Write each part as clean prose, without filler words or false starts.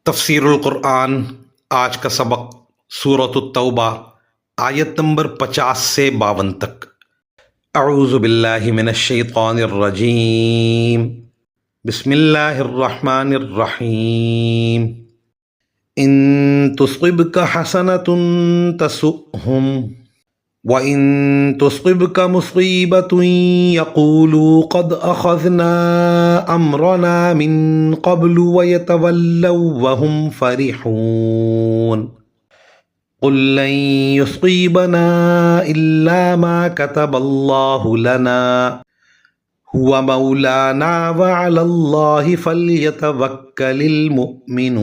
تفسیر القرآن آج کا سبق سورۃ التوبہ آیت نمبر 50 سے 52 تک۔ اعوذ باللہ من الشیطان الرجیم، بسم اللہ الرحمن الرحیم۔ ان تصبک حسنۃ تسؤہم وَإِن تُصِبْكَ مُصِيبَةٌ يَقُولُوا قَدْ أَخَذْنَا أَمْرَنَا مِن قَبْلُ وَيَتَوَلَّوْا وَهُمْ فَرِحُونَ قُل لَّن يُصِيبَنَا إِلَّا مَا كَتَبَ اللَّهُ لَنَا هُوَ مَوْلَانَا وَعَلَى اللَّهِ فَلْيَتَوَكَّلِ الْمُؤْمِنُونَ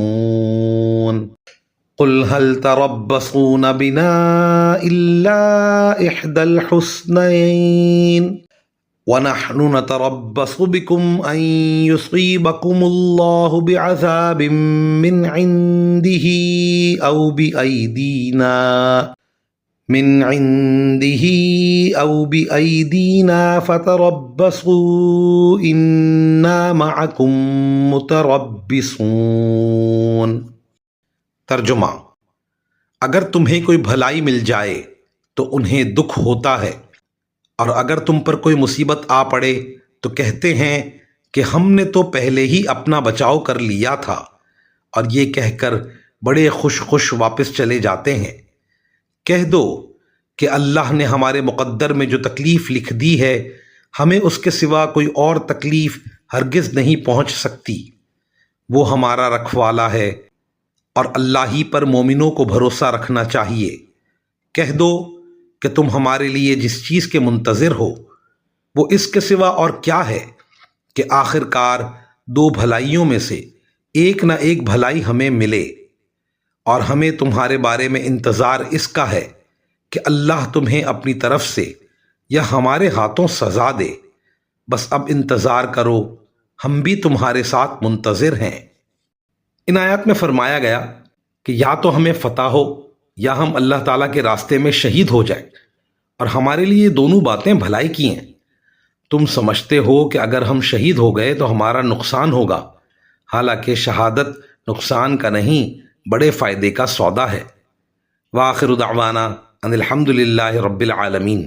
قُلْ هَلْ تَرَبَّصُونَ بِنَا إِلَّا إِحْدَى الْحُسْنَيَيْنِ وَنَحْنُ نَتَرَبَّصُ بِكُمْ أَن يُصِيبَكُمُ اللَّهُ بِعَذَابٍ مِّنْ عِندِهِ أَوْ بِأَيْدِينَا فَتَرَبَّصُوا إِنَّا مَعَكُمْ مُتَرَبِّصُونَ۔ ترجمہ: اگر تمہیں کوئی بھلائی مل جائے تو انہیں دکھ ہوتا ہے، اور اگر تم پر کوئی مصیبت آ پڑے تو کہتے ہیں کہ ہم نے تو پہلے ہی اپنا بچاؤ کر لیا تھا، اور یہ کہہ کر بڑے خوش خوش واپس چلے جاتے ہیں۔ کہہ دو کہ اللہ نے ہمارے مقدر میں جو تکلیف لکھ دی ہے، ہمیں اس کے سوا کوئی اور تکلیف ہرگز نہیں پہنچ سکتی۔ وہ ہمارا رکھوالا ہے، اور اللہ ہی پر مومنوں کو بھروسہ رکھنا چاہیے۔ کہہ دو کہ تم ہمارے لیے جس چیز کے منتظر ہو وہ اس کے سوا اور کیا ہے کہ آخر کار دو بھلائیوں میں سے ایک نہ ایک بھلائی ہمیں ملے، اور ہمیں تمہارے بارے میں انتظار اس کا ہے کہ اللہ تمہیں اپنی طرف سے یا ہمارے ہاتھوں سزا دے۔ بس اب انتظار کرو، ہم بھی تمہارے ساتھ منتظر ہیں۔ ان آیات میں فرمایا گیا کہ یا تو ہمیں فتح ہو یا ہم اللہ تعالیٰ کے راستے میں شہید ہو جائیں، اور ہمارے لیے دونوں باتیں بھلائی کی ہیں۔ تم سمجھتے ہو کہ اگر ہم شہید ہو گئے تو ہمارا نقصان ہوگا، حالانکہ شہادت نقصان کا نہیں بڑے فائدے کا سودا ہے۔ وآخر دعوانا ان الحمد للہ رب العالمین۔